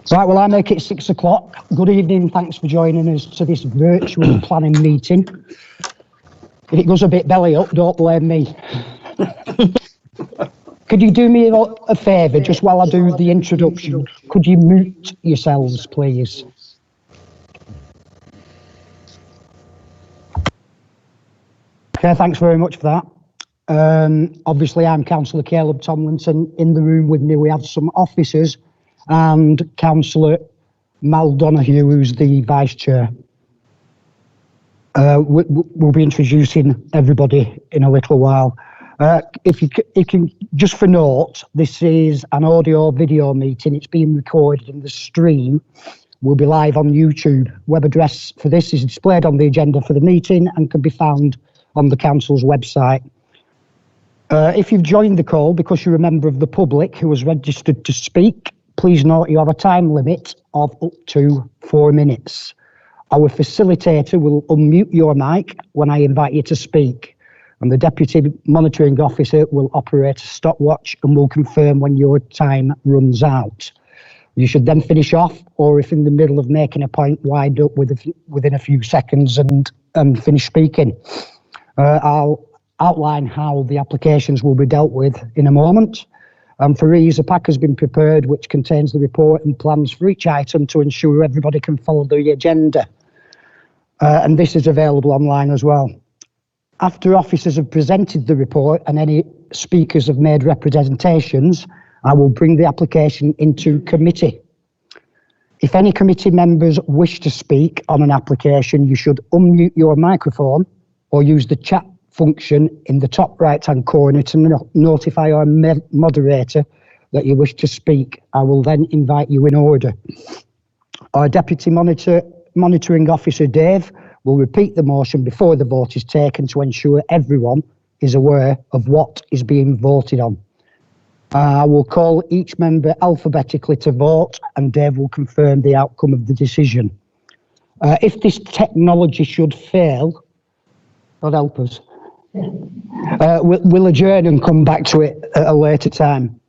Right, well, I make it 6 o'clock. Good evening, thanks for joining us to this virtual planning meeting. If it goes a bit belly up, don't blame me. Could you do me a favour, just while I do the introduction? Could you mute yourselves, please? Okay, thanks very much for that. Obviously, I'm Councillor Caleb Tomlinson. In the room with me, we have some officers and Councillor Mal Donoghue, who's the Vice Chair. We'll be introducing everybody in a little while. If you can, just for note, this is an audio-video meeting. It's being recorded, and the stream will be live on YouTube. Web address for this is displayed on the agenda for the meeting and can be found on the council's website. If you've joined the call because you're a member of the public who has registered to speak, please note you have a time limit of up to 4 minutes. Our facilitator will unmute your mic when I invite you to speak, and the Deputy Monitoring Officer will operate a stopwatch and will confirm when your time runs out. You should then finish off, or if in the middle of making a point, wind up within a few seconds and finish speaking. I'll outline how the applications will be dealt with in a moment. For ease, a pack has been prepared which contains the report and plans for each item to ensure everybody can follow the agenda. And this is available online as well. After officers have presented the report and any speakers have made representations, I will bring the application into committee. If any committee members wish to speak on an application, you should unmute your microphone or use the chat function in the top right-hand corner to notify our moderator that you wish to speak. I will then invite you in order. Our Deputy Monitoring Officer, Dave, will repeat the motion before the vote is taken to ensure everyone is aware of what is being voted on. I will call each member alphabetically to vote, and Dave will confirm the outcome of the decision. If this technology should fail, God help us, we'll adjourn and come back to it at a later time.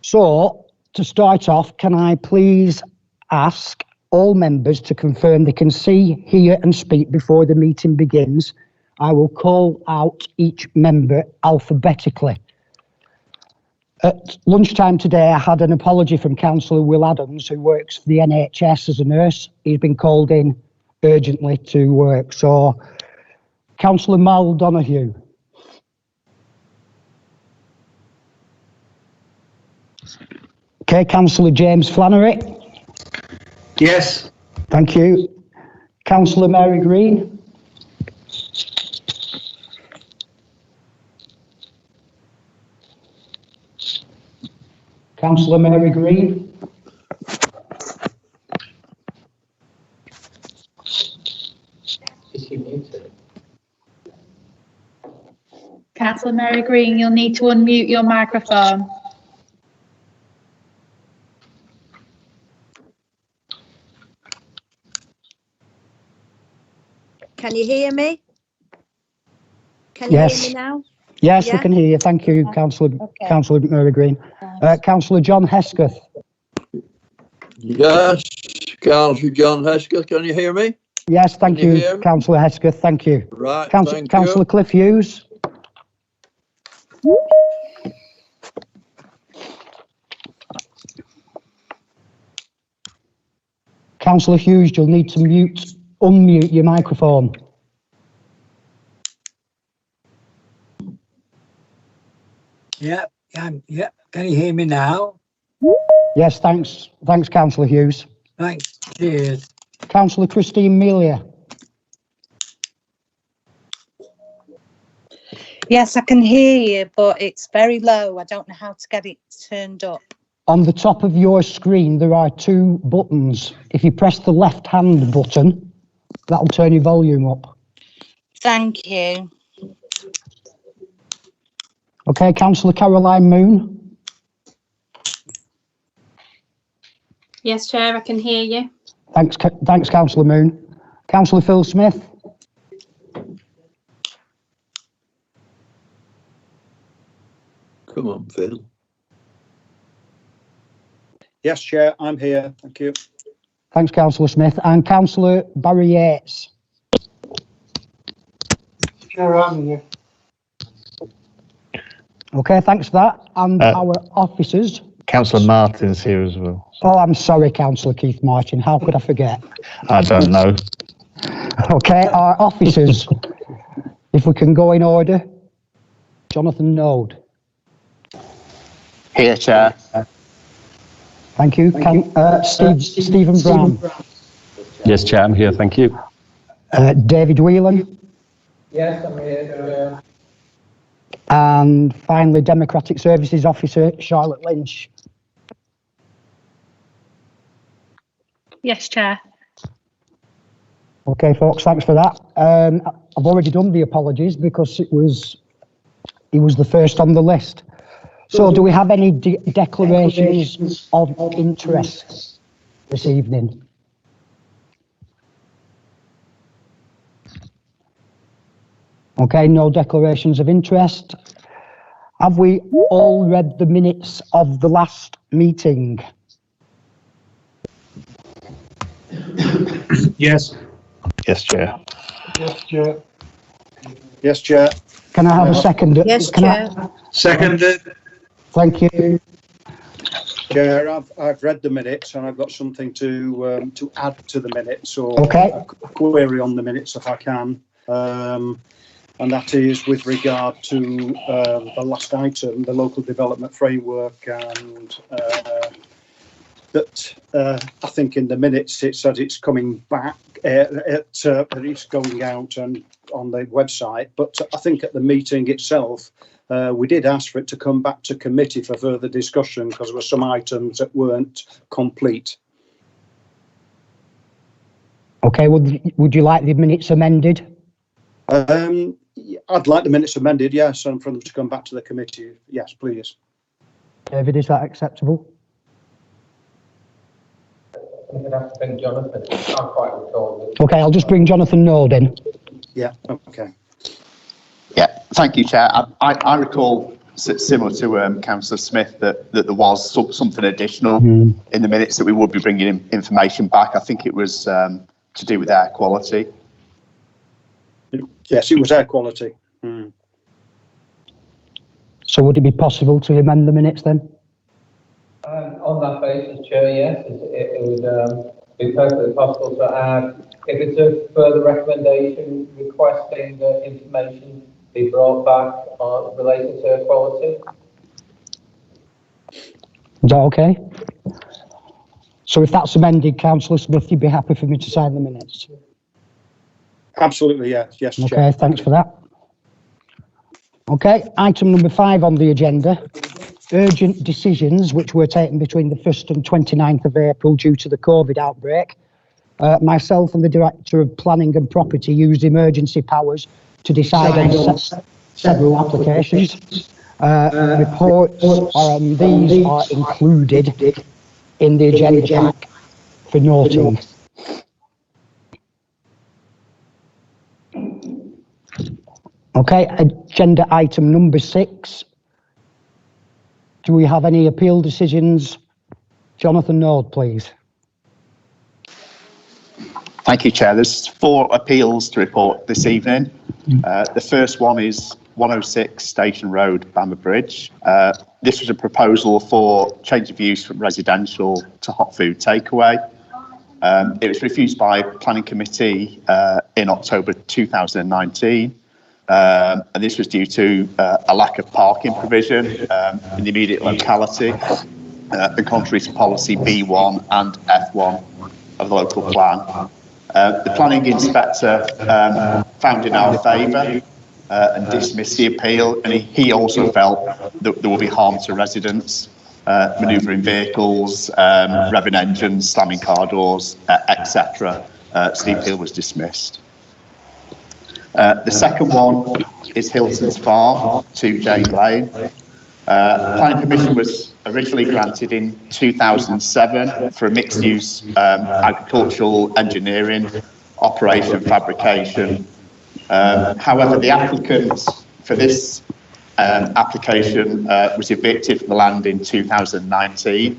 So, to start off, can I please ask all members to confirm they can see, hear and speak before the meeting begins? I will call out each member alphabetically. At lunchtime today, I had an apology from Councillor Will Adams, who works for the NHS as a nurse. He's been called in urgently to work. So, Councillor Mal Donoghue. Okay, Councillor James Flannery. Yes. Thank you. Councillor Mary Green. Councillor Mary Green. Is she muted? Councillor Mary Green, you'll need to unmute your microphone. Can you hear me? Can you hear me now? Yes, we can hear you. Thank you, Councillor Mary Green. Councillor John Hesketh. Yes, Councillor John Hesketh, can you hear me? Yes, thank you, Councillor Hesketh. Thank you. Right, Councillor Cliff Hughes. Councillor Hughes, you'll need to unmute your microphone. Yep. Can you hear me now? Yes, thanks, Councillor Hughes. Thanks. Cheers. Councillor Christine Melia. Yes, I can hear you, but it's very low. I don't know how to get it turned up. On the top of your screen, there are 2 buttons. If you press the left-hand button, that'll turn your volume up. Thank you. Okay, Councillor Caroline Moon. Yes, Chair, I can hear you. Thanks, Councillor Moon. Councillor Phil Smith. Come on, Phil. Yes, Chair, I'm here. Thank you. Thanks, Councillor Smith. And Councillor Barry Yates. Chair, I'm here. Okay, thanks for that. And our officers. Councillor Martin's here as well. Oh, I'm sorry, Councillor Keith Martin. How could I forget? I don't know. Okay, our officers. If we can go in order. Jonathan Node. Here, Chair. Thank you. Stephen Brown. Yes, Chair, I'm here, thank you. David Whelan. Yes, I'm here. And finally, Democratic Services Officer Charlotte Lynch. Yes, Chair. Okay, folks, thanks for that. I've already done the apologies because he was the first on the list. So do we have any declarations of interest this evening? Okay, no declarations of interest. Have we all read the minutes of the last meeting? Yes. Yes, Chair. Yes, Chair. Yes, Chair. Can I have a second? Yes, Can Chair. Seconded. Thank you. Chair, I've read the minutes and I've got something to add to the minutes, or Okay. a query on the minutes if I can. And that is with regard to the last item, the local development framework, and that I think in the minutes it said it's coming back, it's going out and on the website, but I think at the meeting itself, we did ask for it to come back to committee for further discussion because there were some items that weren't complete. Okay, would you like the minutes amended? I'd like the minutes amended, yes, and for them to come back to the committee. Yes, please. David, is that acceptable? I'm going to have to bring Jonathan. I can't quite recall. Okay, I'll just bring Jonathan Nord in. Yeah, okay. Yeah, thank you, Chair. I recall, similar to Councillor Smith, that there was something additional in the minutes that we would be bringing information back. I think it was to do with air quality. Yes, it was air quality. So would it be possible to amend the minutes then? On that basis, Chair, yes, it would be perfectly possible to add, if it's a further recommendation requesting that information be brought back relating to equality. Is that okay? So if that's amended, Councillor Smith, you'd be happy for me to sign the minutes? Absolutely, yes, yes, Okay, Chair. thanks for that. Okay, item number 5 on the agenda. Urgent decisions which were taken between the 1st and 29th of April due to the COVID outbreak. Myself and the Director of Planning and Property used emergency powers to decide on several applications. Reports on these are included in the agenda pack for noting. Okay, agenda item number 6. Do we have any appeal decisions? Jonathan Nord, please. Thank you, Chair. There's 4 appeals to report this evening. The first one is 106 Station Road, Bamber Bridge. This was a proposal for change of use from residential to hot food takeaway. It was refused by Planning Committee in October 2019. And this was due to a lack of parking provision in the immediate locality, and contrary to policy B1 and F1 of the local plan. The planning inspector found in our favour and dismissed the appeal, and he also felt that there will be harm to residents, manoeuvring vehicles, revving engines, slamming car doors, etc. So the appeal was dismissed. The second one is Hilton's Farm, 2 Jane Lane. Planning permission was originally granted in 2007 for a mixed-use agricultural engineering operation fabrication. However, the applicant for this application was evicted from the land in 2019,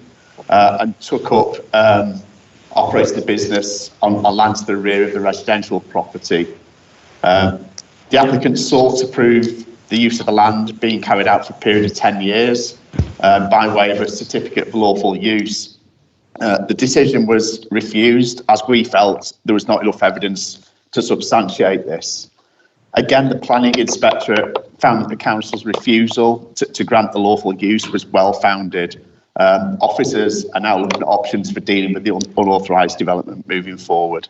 and took up operated the business on land to the rear of the residential property. The applicant sought to prove the use of the land being carried out for a period of 10 years by way of a certificate of lawful use. The decision was refused as we felt there was not enough evidence to substantiate this. Again, the planning inspectorate found that the council's refusal to grant the lawful use was well founded. Officers are now looking at options for dealing with the unauthorised development moving forward.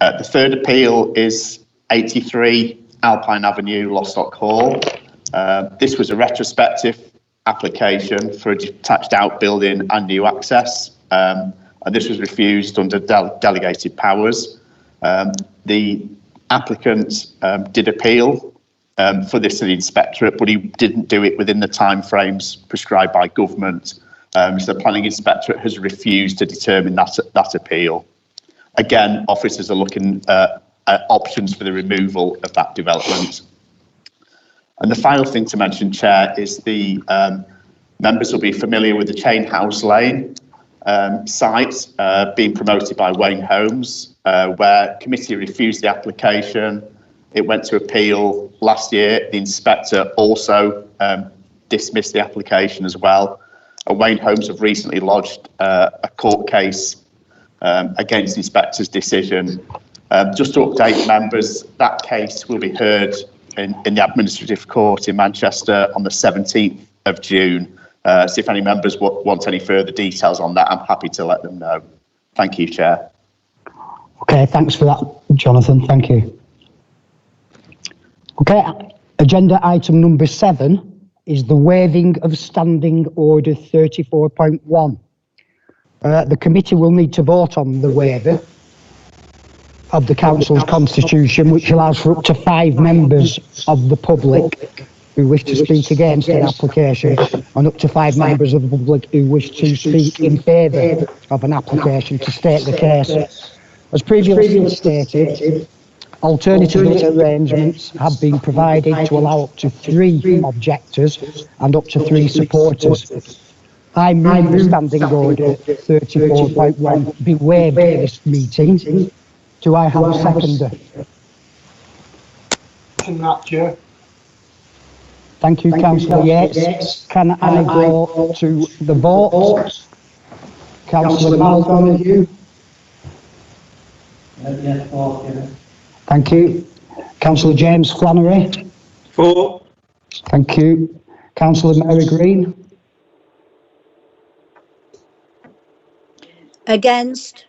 The third appeal is 83 Alpine Avenue, Lostock Hall. This was a retrospective application for a detached outbuilding and new access, and this was refused under delegated powers. The applicant did appeal for this to the inspectorate, but he didn't do it within the timeframes prescribed by government. So the planning inspectorate has refused to determine that appeal. Again, officers are looking at options for the removal of that development. And the final thing to mention, Chair, is the members will be familiar with the Chain House Lane site being promoted by Wayne Homes, where committee refused the application. It went to appeal last year. The inspector also dismissed the application as well. And Wayne Homes have recently lodged a court case against the inspector's decision. Just to update members, that case will be heard in the Administrative Court in Manchester on the 17th of June. So if any members want any further details on that, I'm happy to let them know. Thank you, Chair. Okay, thanks for that, Jonathan. Thank you. Okay, agenda item number 7 is the waiving of Standing Order 34.1. The committee will need to vote on the waiver of the council's constitution, which allows for up to 5 members of the public who wish to speak against the application, and up to 5 members of the public who wish to speak in favour of an application to state the case. As previously stated, alternative arrangements have been provided to allow up to 3 objectors and up to 3 supporters. I move Standing Order 34.1 be waived at this meeting. Do I have a seconder? Chair. Thank you, Councillor Yates. Can I go to the vote? Councillor Malcolm. Thank you. Councillor James Flannery. For. Thank you. Councillor Mary Green. Against.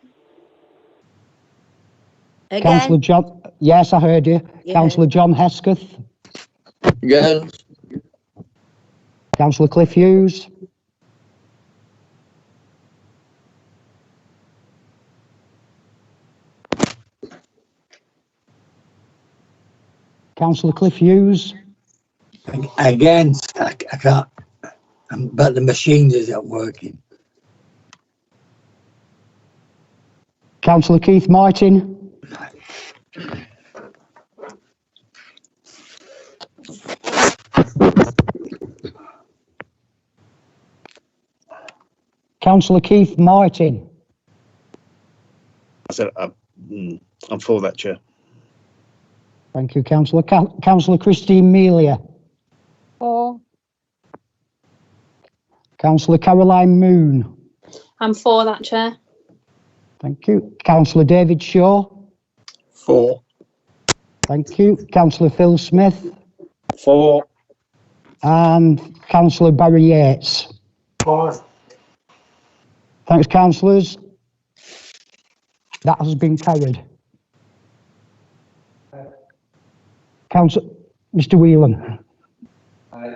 Councillor John. Yes, I heard you. Yeah. Councillor John Hesketh. Against. Councillor Cliff Hughes. Councillor Cliff Hughes. Against. I can't. But the machine isn't working. Councillor Keith Martin. Councillor Keith Martin. I said I'm for that, Chair. Thank you, Councillor. Councillor Christine Melia. For. Councillor Caroline Moon. I'm for that, Chair. Thank you. Councillor David Shaw. For. Thank you. Councillor Phil Smith. For. And Councillor Barry Yates. For. Thanks, councillors. That has been carried. Councillor, Mr. Whelan.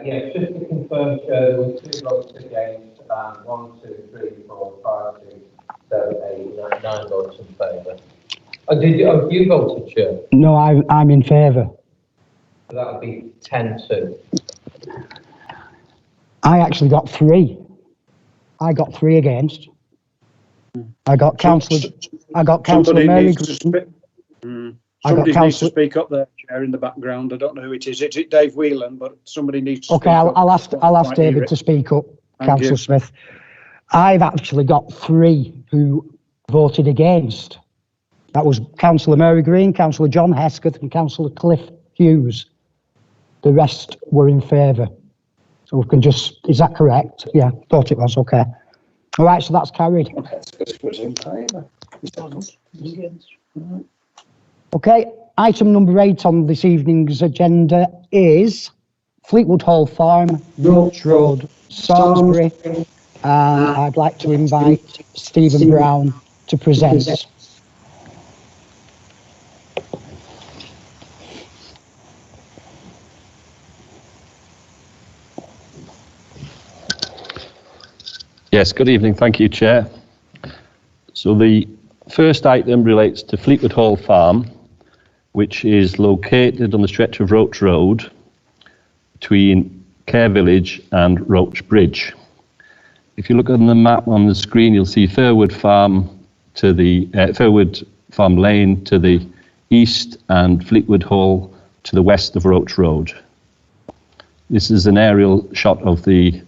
Yes, just to confirm, Chair, there were 2 votes against and 1, 2, 3, 4, 5, 6, 7, 8, 9 votes in favour. You voted, Chair? No, I'm in favour. So that would be 10-2. I actually got 3. I got 3 against. I got Councillor Mary. Somebody needs to speak up there, Chair, in the background. I don't know who it is. It's Dave Whelan, but somebody needs to Okay, speak up. I'll ask David to speak up, Councillor Smith. I've actually got 3 who voted against. That was Councillor Mary Green, Councillor John Hesketh and Councillor Cliff Hughes. The rest were in favour. So we can just, is that correct? Yeah, thought it was, okay. All right, so that's carried. Okay, item number 8 on this evening's agenda is Fleetwood Hall Farm, Roach Road, Salisbury. And I'd like to invite Stephen Brown to present. Yes, good evening. Thank you, Chair. So the first item relates to Fleetwood Hall Farm, which is located on the stretch of Roach Road between Care Village and Roach Bridge. If you look on the map on the screen, you'll see Fairwood Farm to the Fairwood Farm Lane to the east and Fleetwood Hall to the west of Roach Road. This is an aerial shot of the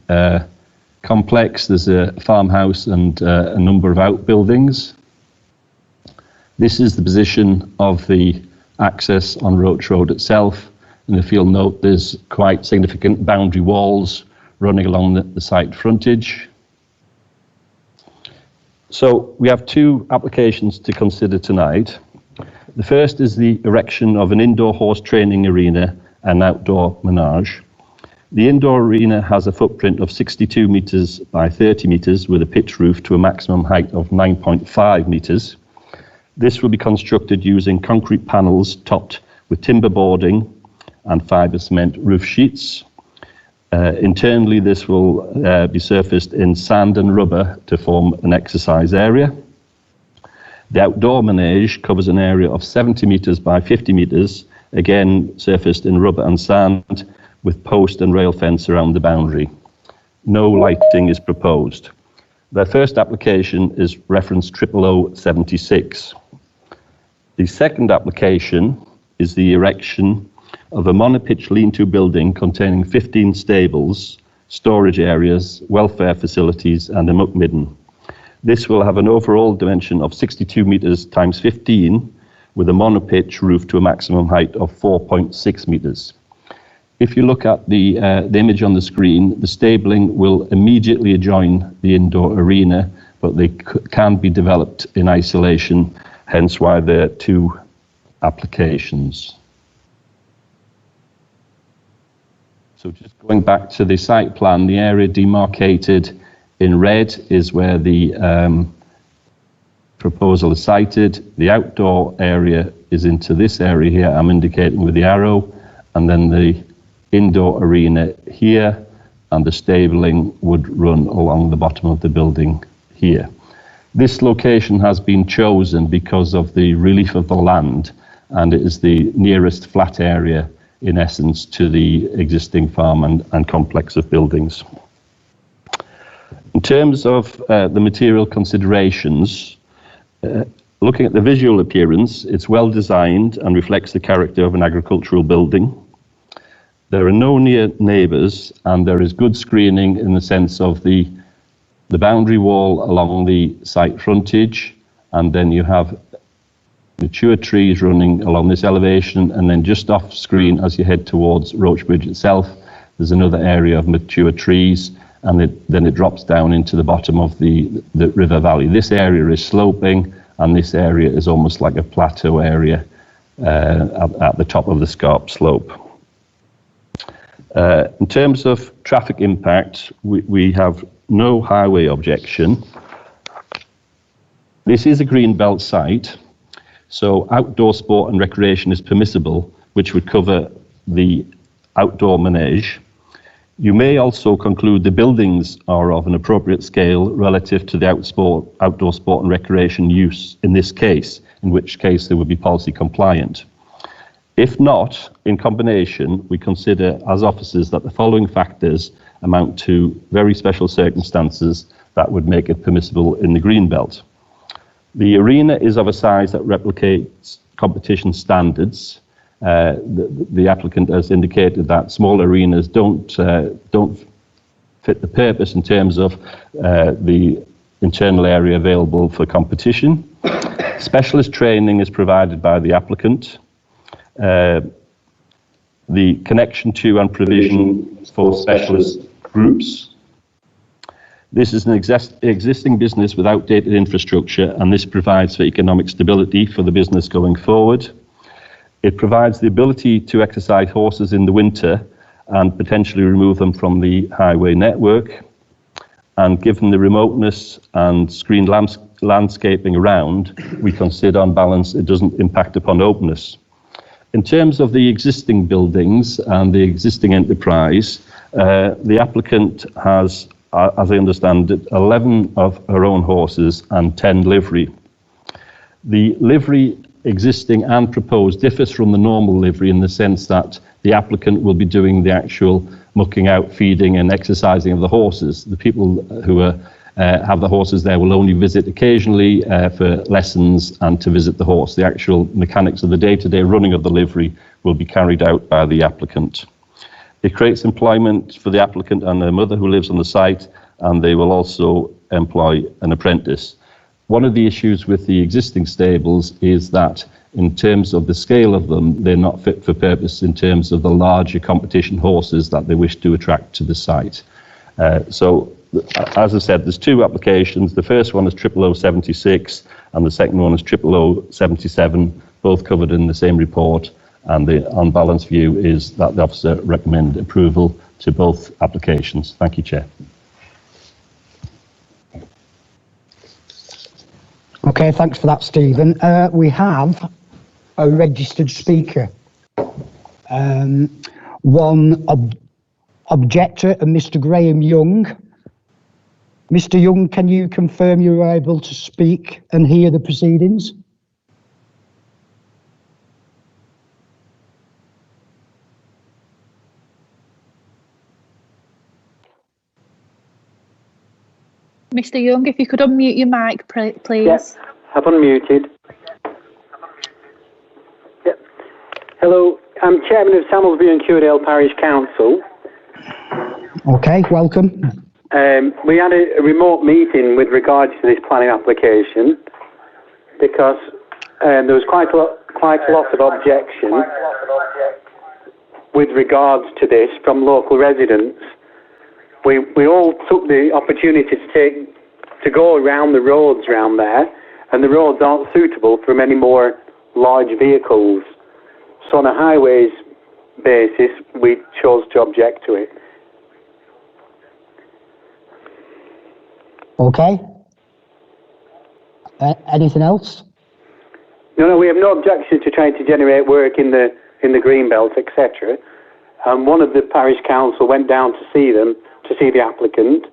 complex. There's a farmhouse and a number of outbuildings. This is the position of the access on Roach Road itself, and if you'll note, there's quite significant boundary walls running along the site frontage. So we have 2 applications to consider tonight. The first is the erection of an indoor horse training arena and outdoor menage. The indoor arena has a footprint of 62 metres by 30 metres with a pitch roof to a maximum height of 9.5 metres. This will be constructed using concrete panels topped with timber boarding and fibre cement roof sheets. Internally, this will be surfaced in sand and rubber to form an exercise area. The outdoor manege covers an area of 70 metres by 50 metres, again surfaced in rubber and sand, with post and rail fence around the boundary. No lighting is proposed. Their first application is reference 00076. The second application is the erection of a monopitch lean-to building containing 15 stables, storage areas, welfare facilities and a muck midden. This will have an overall dimension of 62 metres times 15 with a monopitch roof to a maximum height of 4.6 metres. If you look at the image on the screen, the stabling will immediately adjoin the indoor arena, but they can be developed in isolation, hence why there are 2 applications. So just going back to the site plan, the area demarcated in red is where the proposal is sited. The outdoor area is into this area here, I'm indicating with the arrow, and then the indoor arena here, and the stabling would run along the bottom of the building here. This location has been chosen because of the relief of the land, and it is the nearest flat area in essence to the existing farm and complex of buildings. In terms of the material considerations, looking at the visual appearance, it's well designed and reflects the character of an agricultural building. There are no near neighbours, and there is good screening in the sense of the boundary wall along the site frontage, and then you have mature trees running along this elevation, and then just off screen as you head towards Roach Bridge itself, there's another area of mature trees, and then it drops down into the bottom of the river valley. This area is sloping, and this area is almost like a plateau area at the top of the scarp slope. In terms of traffic impact, we have no highway objection. This is a green belt site, so outdoor sport and recreation is permissible, which would cover the outdoor manege. You may also conclude the buildings are of an appropriate scale relative to the outdoor sport and recreation use in this case, in which case they would be policy compliant. If not, in combination, we consider as officers that the following factors amount to very special circumstances that would make it permissible in the green belt. The arena is of a size that replicates competition standards. The applicant has indicated that small arenas don't fit the purpose in terms of the internal area available for competition. Specialist training is provided by the applicant. The connection to and provision for specialist groups. This is an existing business with outdated infrastructure, and this provides for economic stability for the business going forward. It provides the ability to exercise horses in the winter and potentially remove them from the highway network. And given the remoteness and screened landscaping around, we consider on balance it doesn't impact upon openness. In terms of the existing buildings and the existing enterprise, the applicant has, as I understand it, 11 of her own horses and 10 livery. The livery existing and proposed differs from the normal livery in the sense that the applicant will be doing the actual mucking out, feeding and exercising of the horses. The people who have the horses there will only visit occasionally for lessons and to visit the horse. The actual mechanics of the day-to-day running of the livery will be carried out by the applicant. It creates employment for the applicant and their mother who lives on the site, and they will also employ an apprentice. One of the issues with the existing stables is that in terms of the scale of them, they're not fit for purpose in terms of the larger competition horses that they wish to attract to the site. So, as I said, there's two applications. The first one is 00076 and the second one is 00077, both covered in the same report. And the on-balance view is that the officer recommend approval to both applications. Thank you, Chair. Okay, thanks for that, Stephen. We have a registered speaker. One objector, Mr. Graham Young. Mr. Young, can you confirm you are able to speak and hear the proceedings? Mr. Young, if you could unmute your mic, please. Yes, I've unmuted. Yep. Hello, I'm Chairman of Samlesbury and Curedale Parish Council. Okay, welcome. We had a remote meeting with regards to this planning application because there was quite a lot of objection with regards to this from local residents. We all took the opportunity to go around the roads around there, and the roads aren't suitable for many more large vehicles. So on a highways basis, we chose to object to it. Okay. Anything else? No, we have no objection to trying to generate work in the Greenbelt, etc. One of the parish council went down to see them, to see the applicant,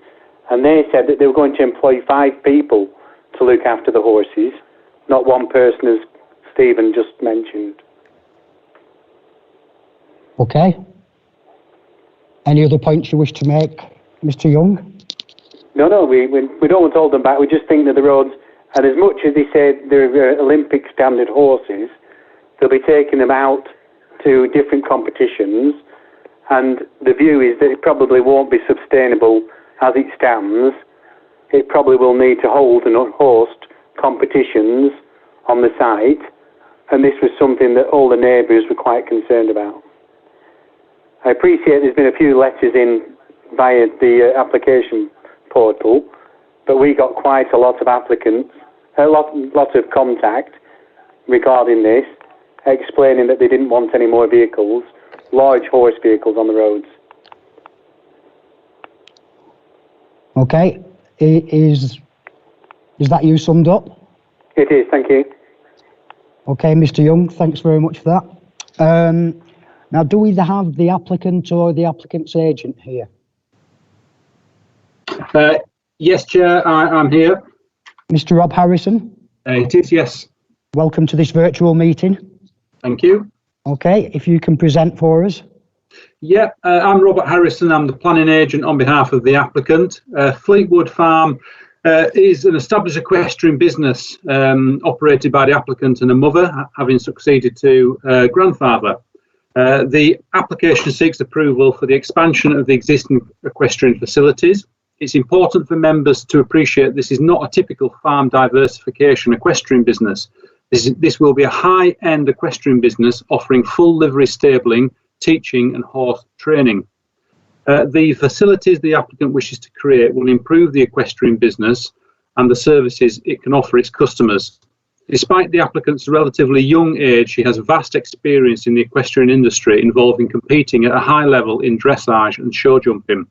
and they said that they were going to employ 5 people to look after the horses, not one person as Stephen just mentioned. Okay. Any other points you wish to make, Mr. Young? No, we don't want to hold them back. We just think that the roads, and as much as they say they're Olympic standard horses, they'll be taking them out to different competitions, and the view is that it probably won't be sustainable as it stands. It probably will need to hold and host competitions on the site, and this was something that all the neighbours were quite concerned about. I appreciate there's been a few letters in via the application portal, but we got quite a lot of applicants, a lot of contact regarding this, explaining that they didn't want any more vehicles, large horse vehicles on the roads. Okay. Is that you summed up? It is, thank you. Okay, Mr. Young, thanks very much for that. Now, do we have the applicant or the applicant's agent here? Yes, Chair, I'm here. Mr. Rob Harrison? It is, yes. Welcome to this virtual meeting. Thank you. Okay, if you can present for us. Yeah, I'm Robert Harrison. I'm the planning agent on behalf of the applicant. Fleetwood Farm is an established equestrian business operated by the applicant and a mother, having succeeded to grandfather. The application seeks approval for the expansion of the existing equestrian facilities. It's important for members to appreciate this is not a typical farm diversification equestrian business. This will be a high-end equestrian business offering full livery stabling, teaching and horse training. The facilities the applicant wishes to create will improve the equestrian business and the services it can offer its customers. Despite the applicant's relatively young age, she has vast experience in the equestrian industry involving competing at a high level in dressage and show jumping.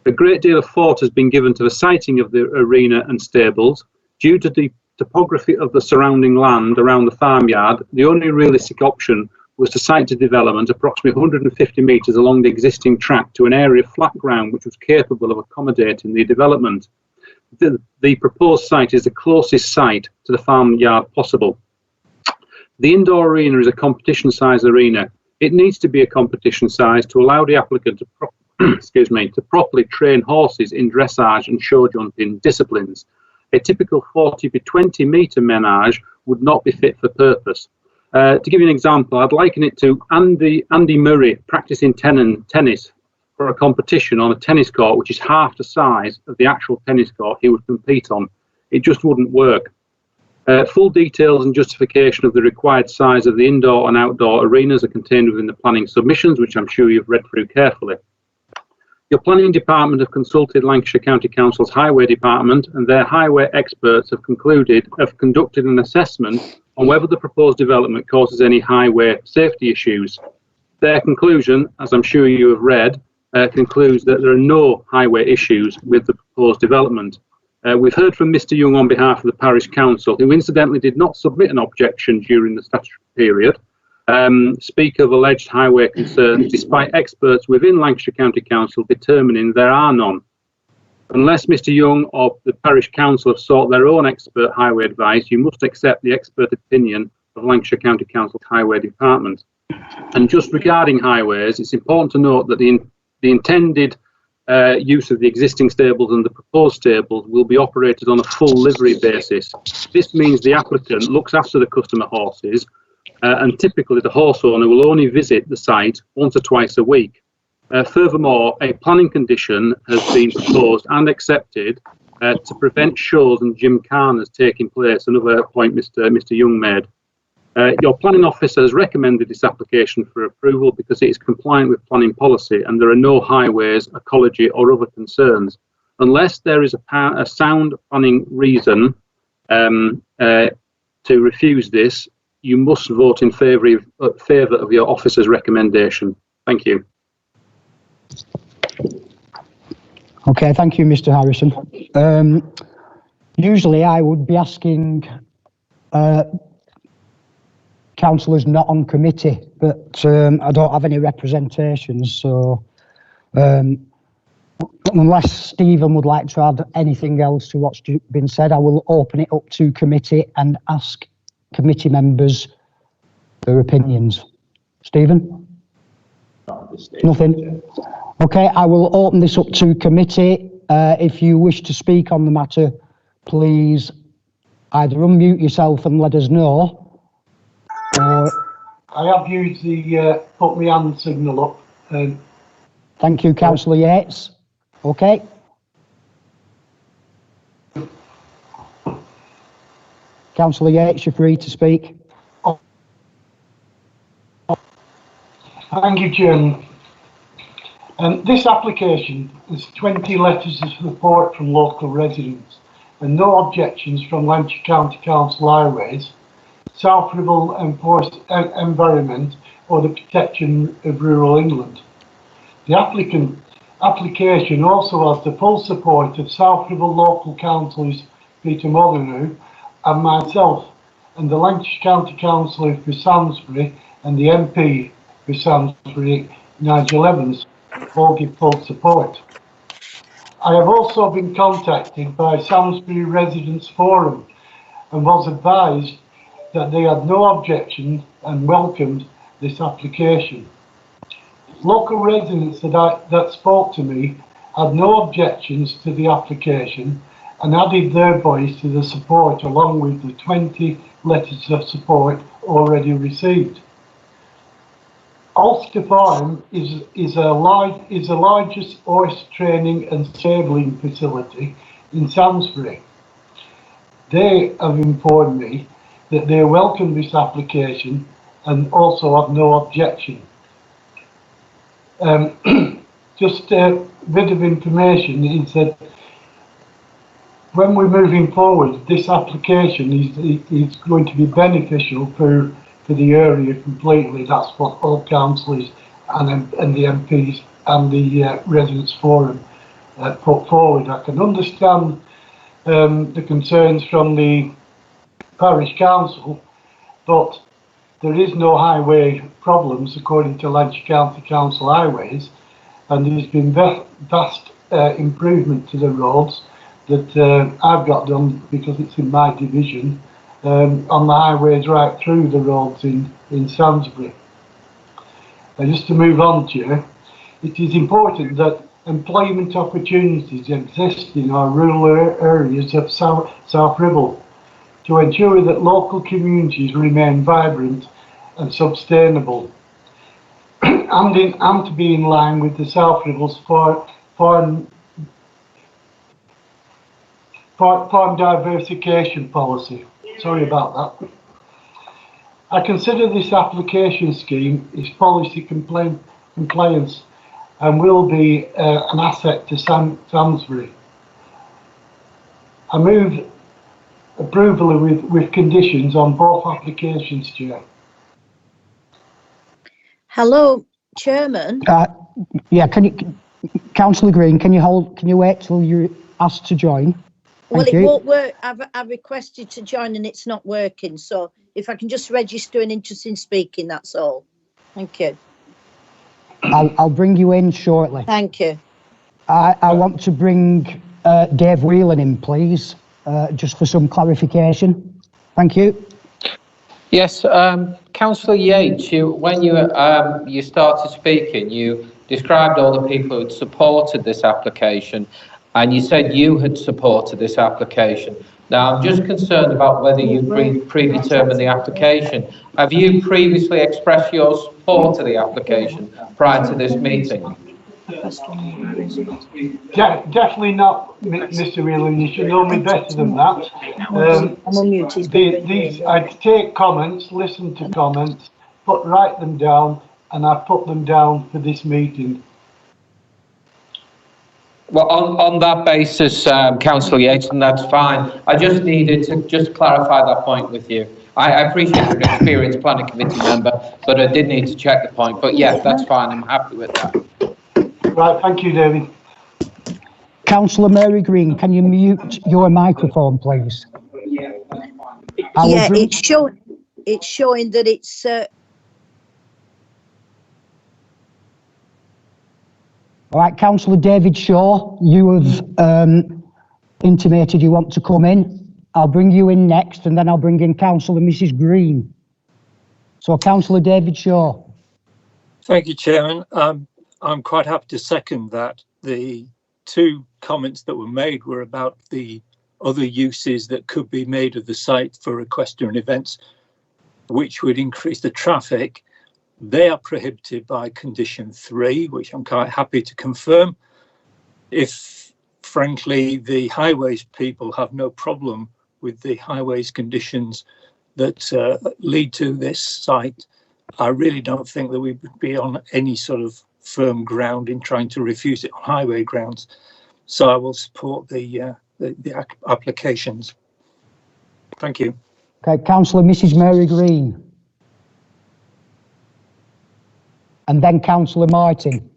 A great deal of thought has been given to the siting of the arena and stables. Due to the topography of the surrounding land around the farmyard, the only realistic option was to site the development approximately 150 metres along the existing track to an area of flat ground which was capable of accommodating the development. The proposed site is the closest site to the farmyard possible. The indoor arena is a competition size arena. It needs to be a competition size to allow the applicant to properly train horses in dressage and show jumping disciplines. A typical 40 by 20 metre menage would not be fit for purpose. To give you an example, I'd liken it to Andy Murray practicing tennis for a competition on a tennis court which is half the size of the actual tennis court he would compete on. It just wouldn't work. Full details and justification of the required size of the indoor and outdoor arenas are contained within the planning submissions, which I'm sure you've read through carefully. Your planning department have consulted Lancashire County Council's highway department, and their highway experts have conducted an assessment on whether the proposed development causes any highway safety issues. Their conclusion, as I'm sure you have read, concludes that there are no highway issues with the proposed development. We've heard from Mr. Young on behalf of the Parish Council, who incidentally did not submit an objection during the statutory period, speak of alleged highway concerns, despite experts within Lancashire County Council determining there are none. Unless Mr. Young or the Parish Council have sought their own expert highway advice, you must accept the expert opinion of Lancashire County Council's Highway Department. And just regarding highways, it's important to note that the intended use of the existing stables and the proposed stables will be operated on a full livery basis. This means the applicant looks after the customer horses, and typically the horse owner will only visit the site once or twice a week. Furthermore, a planning condition has been proposed and accepted to prevent shows and gymkhanas taking place, another point Mr. Young made. Your planning officer has recommended this application for approval because it is compliant with planning policy and there are no highways, ecology or other concerns. Unless there is a sound planning reason to refuse this, you must vote in favour of your officer's recommendation. Thank you. Okay, thank you, Mr. Harrison. Usually I would be asking councillors not on committee, but I don't have any representations, so unless Stephen would like to add anything else to what's been said, I will open it up to committee and ask committee members their opinions. Stephen? Nothing? Okay, I will open this up to committee. If you wish to speak on the matter, please either unmute yourself and let us know, or I have used the put me hand signal up. Thank you, Councillor Yates. Okay. Councillor Yates, you're free to speak. Thank you, Chairman. This application has 20 letters of support from local residents and no objections from Lancashire County Council Highways, South Ribble Environment or the Protection of Rural England. The application also has the full support of South Ribble local councillors Peter Molyneux and myself, and the Lancashire County Councillor for Samlesbury and the MP for Samlesbury, Nigel Evans, all give full support. I have also been contacted by Samlesbury Residents Forum and was advised that they had no objection and welcomed this application. Local residents that spoke to me had no objections to the application and added their voice to the support along with the 20 letters of support already received. Ulster Farm is the largest horse training and stabling facility in Salisbury. They have informed me that they welcome this application and also have no objection. Just a bit of information is that when we're moving forward, this application is going to be beneficial for the area completely. That's what all councillors and the MPs and the residents forum put forward. I can understand the concerns from the parish council, but there is no highway problems according to Lancashire County Council Highways, and there's been vast improvement to the roads that I've got done because it's in my division on the highways right through the roads in Salisbury. Just to move on to you, it is important that employment opportunities exist in our rural areas of South Ribble to ensure that local communities remain vibrant and sustainable, and to be in line with the South Ribble's farm diversification policy. Sorry about that. I consider this application scheme is policy compliance and will be an asset to Salisbury. I move approval with conditions on both applications, Chair. Hello, Chairman. Yeah, Councillor Green, can you wait till you're asked to join? Well, it won't work. I've requested to join and it's not working. So if I can just register an interest in speaking, that's all. Thank you. I'll bring you in shortly. Thank you. I want to bring Dave Whelan in, please, just for some clarification. Thank you. Yes, Councillor Yates, when you started speaking, you described all the people who had supported this application, and you said you had supported this application. Now, I'm just concerned about whether you predetermined the application. Have you previously expressed your support to the application prior to this meeting? Definitely not, Mr. Whelan. You should know me better than that. I take comments, listen to comments, write them down, and I put them down for this meeting. Well, on that basis, Councillor Yates, and that's fine. I just needed to just clarify that point with you. I appreciate you're an experienced planning committee member, but I did need to check the point. But yes, that's fine. I'm happy with that. Right, thank you, David. Councillor Mary Green, can you mute your microphone, please? Yeah, it's showing that it's. All right, Councillor David Shaw, you have intimated you want to come in. I'll bring you in next, and then I'll bring in Councillor Mrs. Green. So, Councillor David Shaw. Thank you, Chairman. I'm quite happy to second that. The two comments that were made were about the other uses that could be made of the site for equestrian events, which would increase the traffic. They are prohibited by condition 3, which I'm quite happy to confirm. If, frankly, the highways people have no problem with the highways conditions that lead to this site, I really don't think that we would be on any sort of firm ground in trying to refuse it on highway grounds. So I will support the applications. Thank you. Okay, Councillor Mrs. Mary Green. And then Councillor Martin.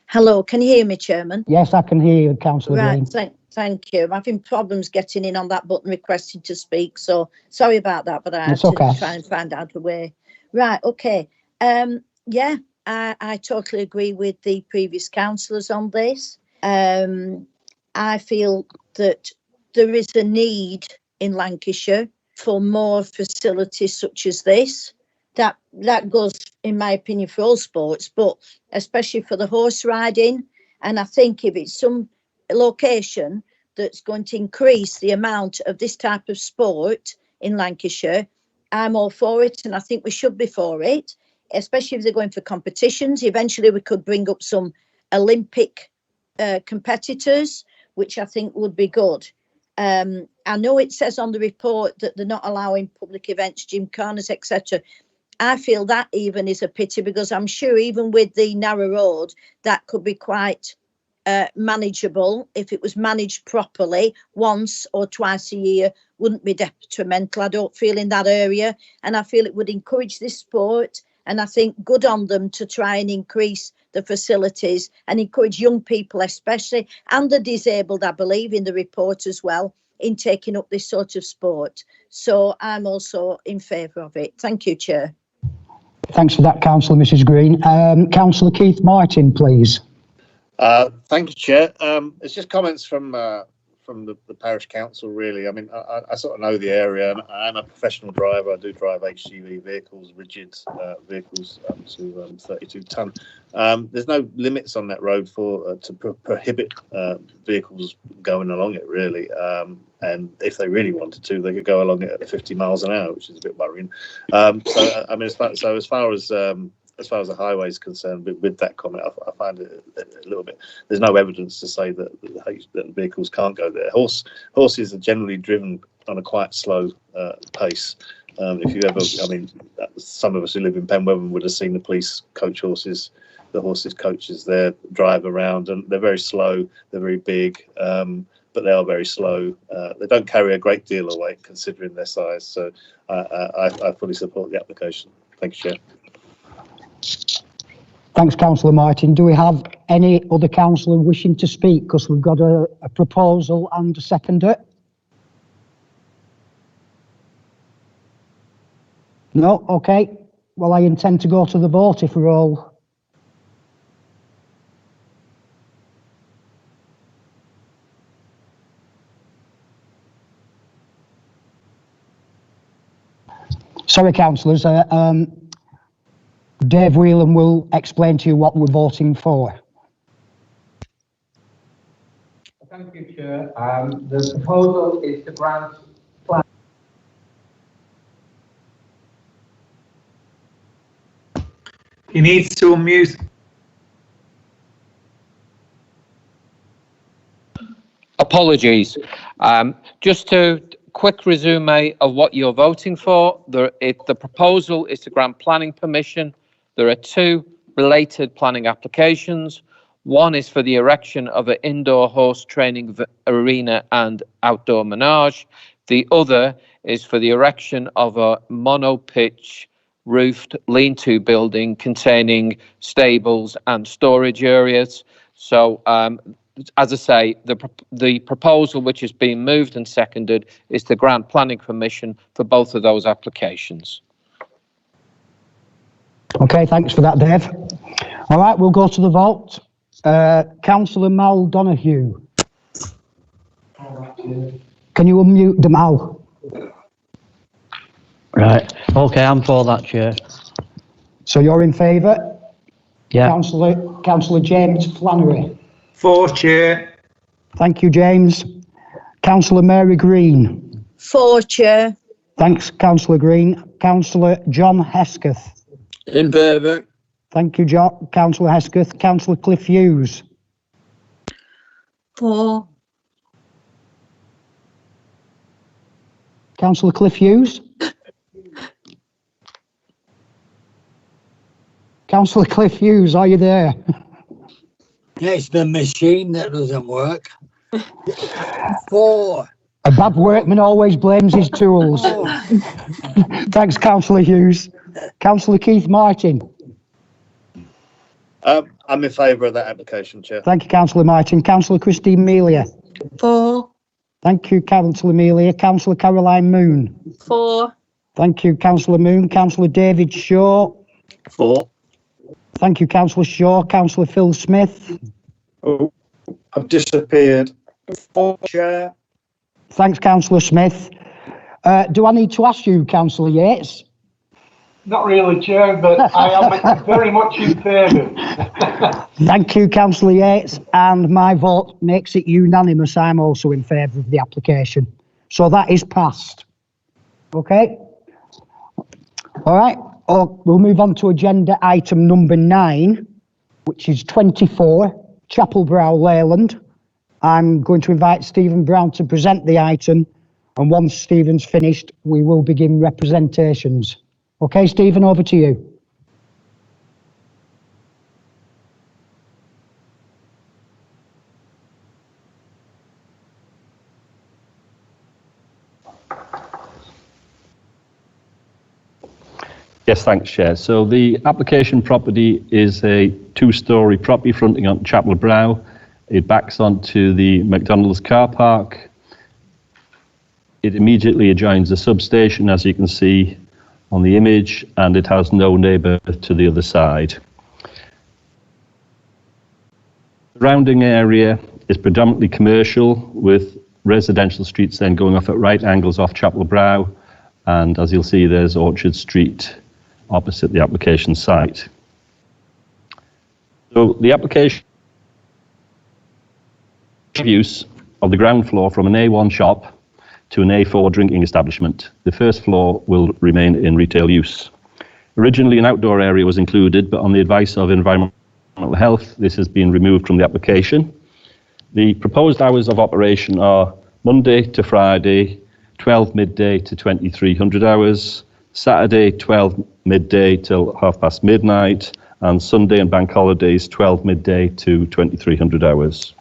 Hello, can you hear me, Chairman? Yes, I can hear you, Councillor Green. Right, thank you. I'm having problems getting in on that button requested to speak, so sorry about that, but I had to try and find out a way. Right, okay. Yeah, I totally agree with the previous councillors on this. I feel that there is a need in Lancashire for more facilities such as this. That goes, in my opinion, for all sports, but especially for the horse riding. And I think if it's some location that's going to increase the amount of this type of sport in Lancashire, I'm all for it, and I think we should be for it. especially if they're going for competitions. Eventually, we could bring up some Olympic competitors, which I think would be good. I know it says on the report that they're not allowing public events, gymkhanas, etc. I feel that even is a pity, because I'm sure even with the narrow road, that could be quite manageable if it was managed properly. Once or twice a year wouldn't be detrimental, I don't feel, in that area, and I feel it would encourage this sport. And I think good on them to try and increase the facilities and encourage young people especially, and the disabled, I believe, in the report as well, in taking up this sort of sport. So I'm also in favour of it. Thank you, Chair. Thanks for that, Councillor Mrs Green. Councillor Keith Martin, please. Thank you, Chair. It's just comments from the parish council, really. I mean, I sort of know the area, and I'm a professional driver. I do drive HGV vehicles, rigid vehicles up to 32 tonne. There's no limits on that road to prohibit vehicles going along it, really. And if they really wanted to, they could go along it at 50 miles an hour, which is a bit worrying. So I mean, as far as the highway is concerned, with that comment, I find it a little bit. There's no evidence to say that vehicles can't go there. Horses are generally driven on a quite slow pace. If you ever, I mean, some of us who live in Penwetherm would have seen the police coach horses, the horses coaches there drive around, and they're very slow. They're very big, but they are very slow. They don't carry a great deal of weight considering their size. So I fully support the application. Thank you, Chair. Thanks, Councillor Martin. Do we have any other councillor wishing to speak? Because we've got a proposal and a seconder. No? Okay. Well, I intend to go to the vote if we're all... Sorry, councillors. Dave Whelan will explain to you what we're voting for. Thank you, Chair. The proposal is to grant plan. He needs to unmute. Apologies. Just to quick resume of what you're voting for. The proposal is to grant planning permission. There are two related planning applications. One is for the erection of an indoor horse training arena and outdoor menage. The other is for the erection of a mono-pitch roofed lean-to building containing stables and storage areas. So, as I say, the proposal which is being moved and seconded is to grant planning permission for both of those applications. Okay, thanks for that, Dave. All right, we'll go to the vote. Councillor Mal Donoghue. Can you unmute the Mal? Right, okay, I'm for that, Chair. So you're in favour? Yeah. Councillor James Flannery. For, Chair. Thank you, James. Councillor Mary Green. For, Chair. Thanks, Councillor Green. Councillor John Hesketh. In favour. Thank you, John. Councillor Hesketh. Councillor Cliff Hughes. For. Councillor Cliff Hughes. Councillor Cliff Hughes, are you there? It's the machine that doesn't work. 4. A bad workman always blames his tools. Thanks, Councillor Hughes. Councillor Keith Martin. I'm in favour of that application, Chair. Thank you, Councillor Martin. Councillor Christine Melia. For. Thank you, Councillor Melia. Councillor Caroline Moon. For. Thank you, Councillor Moon. Councillor David Shaw. For. Thank you, Councillor Shaw. Councillor Phil Smith. Oh, I've disappeared. For, Chair. Thanks, Councillor Smith. Do I need to ask you, Councillor Yates? Not really, Chair, but I am very much in favour. Thank you, Councillor Yates, and my vote makes it unanimous. I'm also in favour of the application. So that is passed. Okay? All right. We'll move on to agenda item number 9, which is 24, Chapel Brow, Leyland. I'm going to invite Stephen Brown to present the item, and once Stephen's finished, we will begin representations. Okay, Stephen, over to you. Yes, thanks, Chair. So the application property is a 2-storey property fronting on Chapel Brow. It backs onto the McDonald's car park. It immediately adjoins the substation, as you can see on the image, and it has no neighbour to the other side. The surrounding area is predominantly commercial, with residential streets then going off at right angles off Chapel Brow, and as you'll see, there's Orchard Street opposite the application site. So the application use of the ground floor from an A1 shop to an A4 drinking establishment. The first floor will remain in retail use. Originally an outdoor area was included, but on the advice of Environmental Health, this has been removed from the application. The proposed hours of operation are Monday to Friday, 12 midday to 2300 hours, Saturday 12 midday till midnight, and Sunday and bank holidays 12 midday to 2300 hours.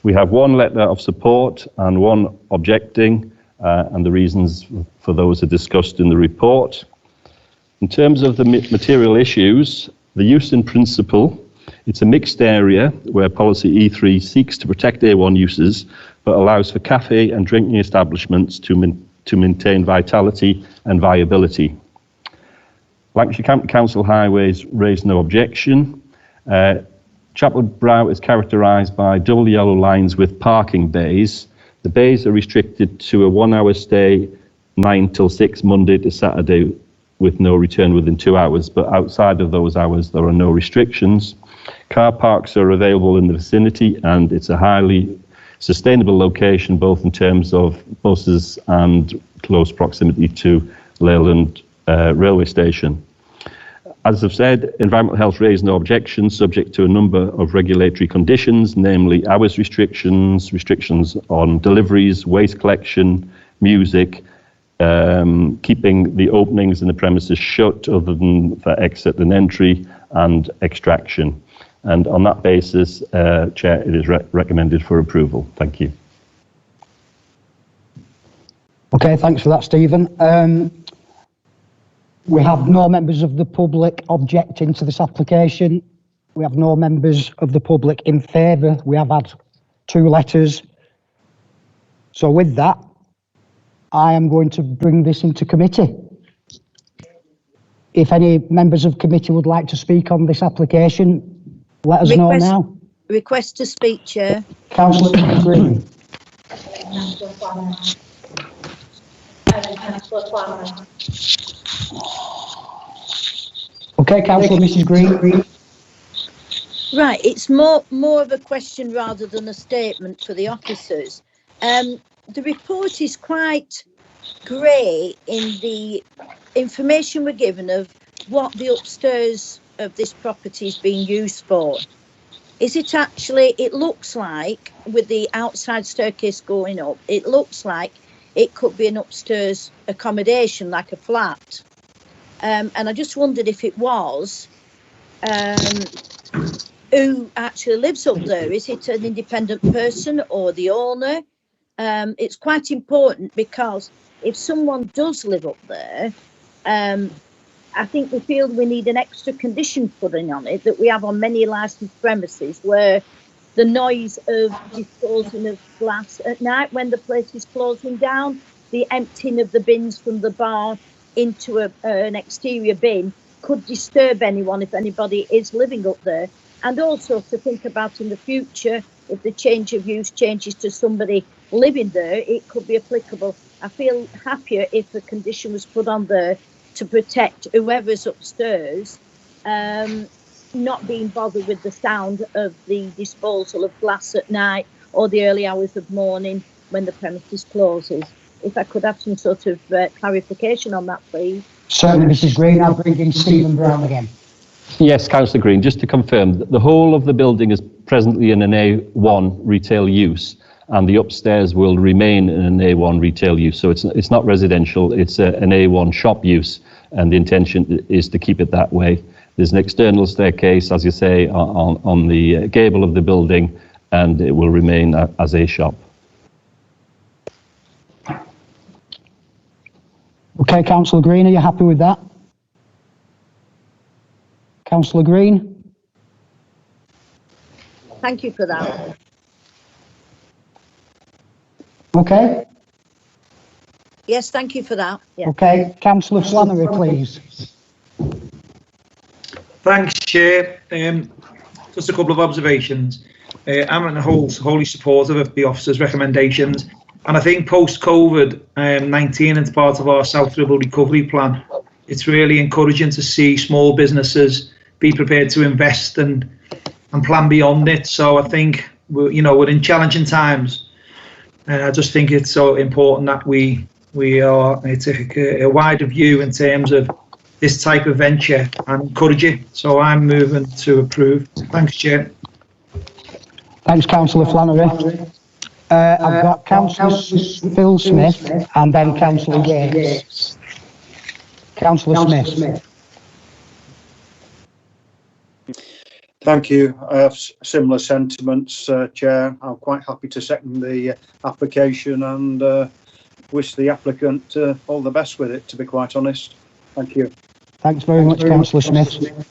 We have one letter of support and one objecting, and the reasons for those are discussed in the report. In terms of the material issues, the use in principle, it's a mixed area where policy E3 seeks to protect A1 uses, but allows for cafe and drinking establishments to maintain vitality and viability. Lancashire County Council Highways raised no objection. Chapel Brow is characterised by double yellow lines with parking bays. The bays are restricted to a 1-hour stay, 9 till 6, Monday to Saturday, with no return within 2 hours, but outside of those hours there are no restrictions. Car parks are available in the vicinity, and it's a highly sustainable location, both in terms of buses and close proximity to Leyland railway station. As I've said, Environmental Health raised no objections, subject to a number of regulatory conditions, namely hours restrictions, restrictions on deliveries, waste collection, music, keeping the openings in the premises shut other than for exit and entry, and extraction. And on that basis, Chair, it is recommended for approval. Thank you. Okay, thanks for that, Stephen. We have no members of the public objecting to this application. We have no members of the public in favour. We have had 2 letters. So with that, I am going to bring this into committee. If any members of committee would like to speak on this application, let us know now. Request to speak, Chair. Councillor Green. Okay, Councillor Mrs. Green. Right, it's more of a question rather than a statement for the officers. The report is quite grey in the information we're given of what the upstairs of this property is being used for. Is it actually, it looks like, with the outside staircase going up, it looks like it could be an upstairs accommodation, like a flat. And I just wondered if it was, who actually lives up there? Is it an independent person or the owner? It's quite important, because if someone does live up there, I think we feel we need an extra condition put in on it that we have on many licensed premises, where the noise of disposing of glass at night when the place is closing down, the emptying of the bins from the bar into an exterior bin could disturb anyone if anybody is living up there. And also to think about in the future, if the change of use changes to somebody living there, it could be applicable. I feel happier if a condition was put on there to protect whoever's upstairs, not being bothered with the sound of the disposal of glass at night or the early hours of morning when the premises closes. if I could have some sort of clarification on that, please. Certainly, Mrs. Green. I'll bring in Stephen Brown again. Yes, Councillor Green, just to confirm, the whole of the building is presently in an A1 retail use, and the upstairs will remain in an A1 retail use. So it's not residential, it's an A1 shop use, and the intention is to keep it that way. There's an external staircase, as you say, on the gable of the building, and it will remain as a shop. Okay, Councillor Green, are you happy with that? Councillor Green? Thank you for that. Okay. Yes, thank you for that. Yeah. Okay, Councillor Flannery, please. Thanks, Chair. Just a couple of observations. I'm in wholly supportive of the officer's recommendations, and I think post-COVID-19 as part of our South Ribble recovery plan, it's really encouraging to see small businesses be prepared to invest and plan beyond it. So I think we're in challenging times, and I just think it's so important that we take a wider view in terms of this type of venture and encourage it. So I'm moving to approve. Thanks, Chair. Thanks, Councillor Flannery. I've got Councillor Phil Smith and then Councillor Yates. Councillor Smith. Thank you. I have similar sentiments, Chair. I'm quite happy to second the application and wish the applicant all the best with it, to be quite honest. Thank you. Thanks very much, Councillor Smith.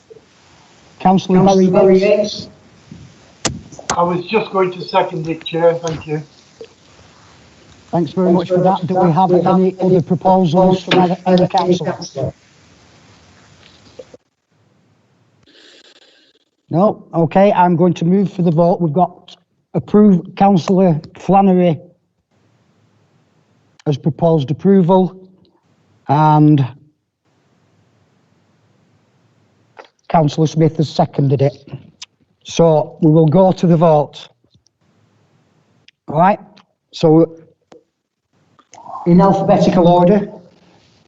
Councillor Barry Yates. I was just going to second it, Chair. Thank you. Thanks very much for that. Do we have any other proposals from other council? No? Okay, I'm going to move for the vote. We've got approved Councillor Flannery has proposed approval and Councillor Smith has seconded it. So we will go to the vote. All right, so in alphabetical order,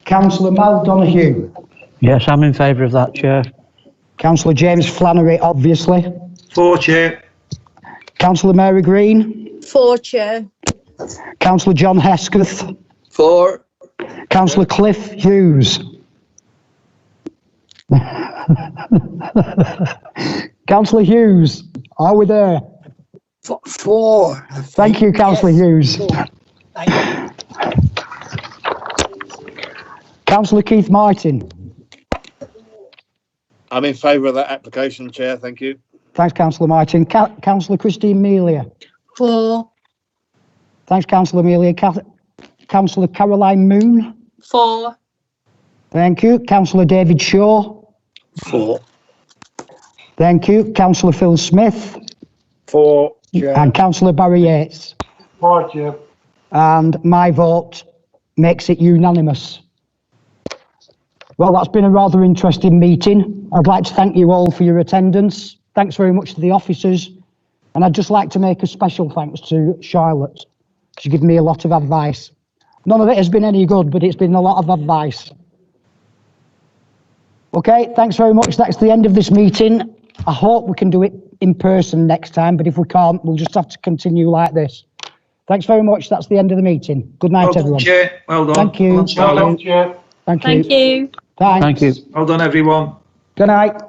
Councillor Mal Donoghue. Yes, I'm in favour of that, Chair. Councillor James Flannery, obviously. For, Chair. Councillor Mary Green. For, Chair. Councillor John Hesketh. For. Councillor Cliff Hughes. Councillor Hughes, are we there? For. Thank you, Councillor Hughes. Councillor Keith Martin. I'm in favour of that application, Chair. Thank you. Thanks, Councillor Martin. Councillor Christine Melia. For. Thanks, Councillor Melia. Councillor Caroline Moon. For. Thank you. Councillor David Shaw. For. Thank you. Councillor Phil Smith. For, Chair. And Councillor Barry Yates. For, Chair. And my vote makes it unanimous. Well, that's been a rather interesting meeting. I'd like to thank you all for your attendance. Thanks very much to the officers. And I'd just like to make a special thanks to Charlotte. She's given me a lot of advice. None of it has been any good, but it's been a lot of advice. Okay, thanks very much. That's the end of this meeting. I hope we can do it in person next time, but if we can't, we'll just have to continue like this. Thanks very much. That's the end of the meeting. Good night, everyone. Chair. Well done. Thank you. Well done, Chair. Thank you. Thank you. Thanks. Thank you. Well done, everyone. Good night.